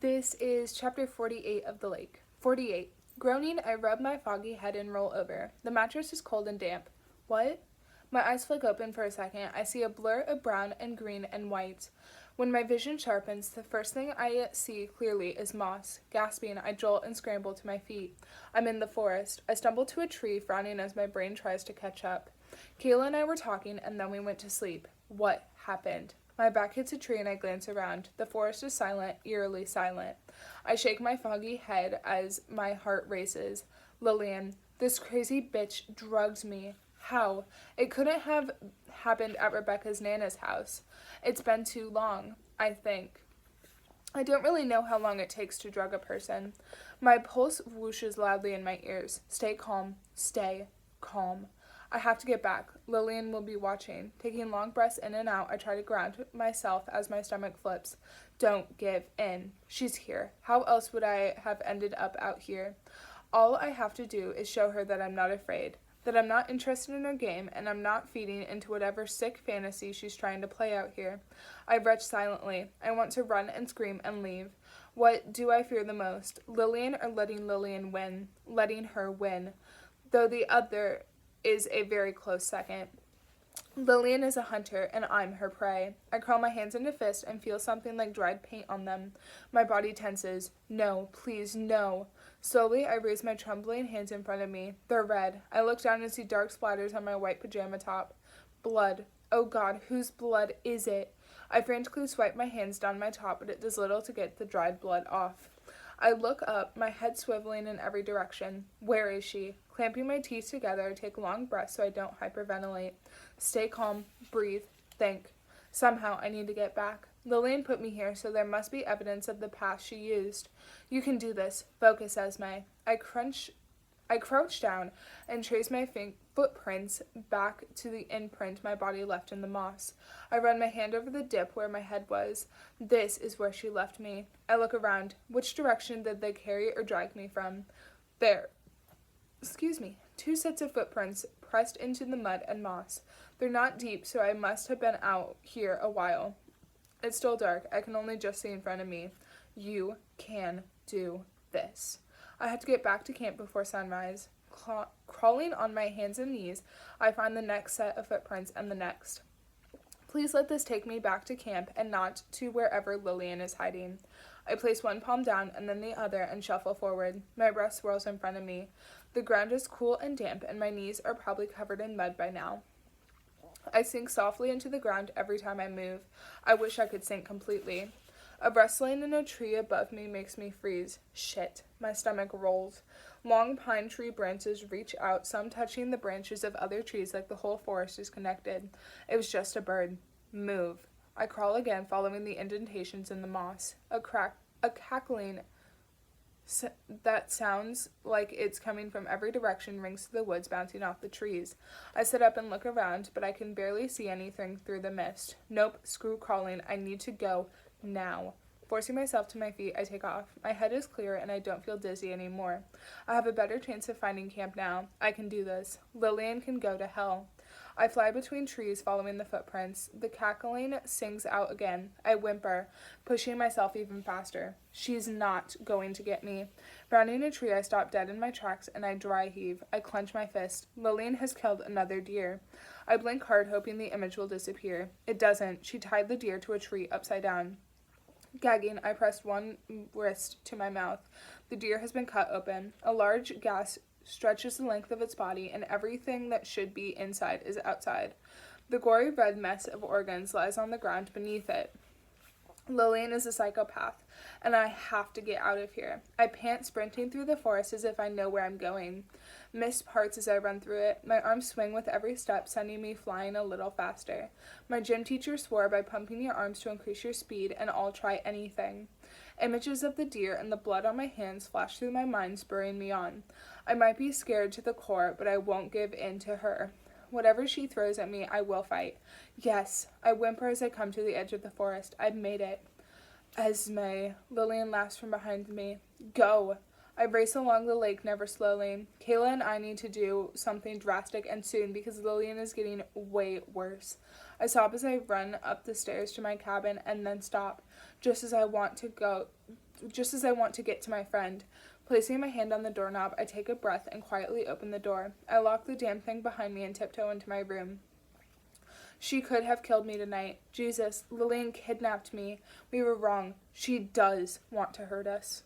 This is chapter 48 of The Lake. 48. Groaning, I rub my foggy head and roll over. The mattress is cold and damp. What? My eyes flick open for a second. I see a blur of brown and green and white. When my vision sharpens, the first thing I see clearly is moss. Gasping, I jolt and scramble to my feet. I'm in the forest. I stumble to a tree, frowning as my brain tries to catch up. Kayla and I were talking, and then we went to sleep. What happened? My back hits a tree and I glance around. The forest is silent, eerily silent. I shake my foggy head as my heart races. Lillian, this crazy bitch drugged me. How? It couldn't have happened at Rebecca's Nana's house. It's been too long, I think. I don't really know how long it takes to drug a person. My pulse whooshes loudly in my ears. Stay calm. Stay calm. I have to get back. Lillian will be watching. Taking long breaths in and out, I try to ground myself as my stomach flips. Don't give in. She's here. How else would I have ended up out here? All I have to do is show her that I'm not afraid, that I'm not interested in her game, and I'm not feeding into whatever sick fantasy she's trying to play out here. I retch silently. I want to run and scream and leave. What do I fear the most? Lillian or letting Lillian win? Letting her win. Though the other is a very close second. Lillian is a hunter, and I'm her prey. I curl my hands into fists and feel something like dried paint on them. My body tenses. No, please, no. Slowly, I raise my trembling hands in front of me. They're red. I look down and see dark splatters on my white pajama top. Blood. Oh God, whose blood is it? I frantically swipe my hands down my top, but it does little to get the dried blood off. I look up, my head swiveling in every direction. Where is she? Clamping my teeth together, I take long breaths so I don't hyperventilate. Stay calm, breathe, think. Somehow I need to get back. Lillian put me here, so there must be evidence of the path she used. You can do this. Focus, Esme. I crouch down and trace my footprints back to the imprint my body left in the moss. I run my hand over the dip where my head was. This is where she left me. I look around. Which direction did they carry or drag me from? There. Two sets of footprints pressed into the mud and moss. They're not deep, so I must have been out here a while. It's still dark. I can only just see in front of me. You can do this. I have to get back to camp before sunrise. Crawling on my hands and knees, I find the next set of footprints and the next. Please let this take me back to camp and not to wherever Lillian is hiding. I place one palm down and then the other and shuffle forward. My breath swirls in front of me. The ground is cool and damp and my knees are probably covered in mud by now. I sink softly into the ground every time I move. I wish I could sink completely. A rustling in a tree above me makes me freeze. Shit. My stomach rolls. Long pine tree branches reach out, some touching the branches of other trees like the whole forest is connected. It was just a bird. Move. I crawl again, following the indentations in the moss. A cackling that sounds like it's coming from every direction rings through the woods, bouncing off the trees. I sit up and look around, but I can barely see anything through the mist. Nope, screw crawling. I need to go now. Forcing myself to my feet, I take off. My head is clear and I don't feel dizzy anymore. I have a better chance of finding camp now. I can do this. Lillian can go to hell. I fly between trees, following the footprints. The cackling sings out again. I whimper, pushing myself even faster. She's not going to get me. Rounding a tree, I stop dead in my tracks and I dry heave. I clench my fist. Lillian has killed another deer. I blink hard, hoping the image will disappear. It doesn't. She tied the deer to a tree upside down. Gagging, I pressed one wrist to my mouth. The deer has been cut open. A large gash stretches the length of its body, and everything that should be inside is outside. The gory red mess of organs lies on the ground beneath it. Lillian is a psychopath, and I have to get out of here. I pant, sprinting through the forest as if I know where I'm going. Mist parts as I run through it. My arms swing with every step, sending me flying a little faster. My gym teacher swore by pumping your arms to increase your speed, and I'll try anything. Images of the deer and the blood on my hands flash through my mind, spurring me on. I might be scared to the core, but I won't give in to her. Whatever she throws at me, I will fight. Yes, I whimper as I come to the edge of the forest. I've made it. Esme. Lillian laughs from behind me. Go. I race along the lake, never slowly. Kayla and I need to do something drastic and soon because Lillian is getting way worse. I sob as I run up the stairs to my cabin and then stop, just as I want to go just as I want to get to my friend. Placing my hand on the doorknob, I take a breath and quietly open the door. I lock the damn thing behind me and tiptoe into my room. She could have killed me tonight. Jesus, Lillian kidnapped me. We were wrong. She does want to hurt us.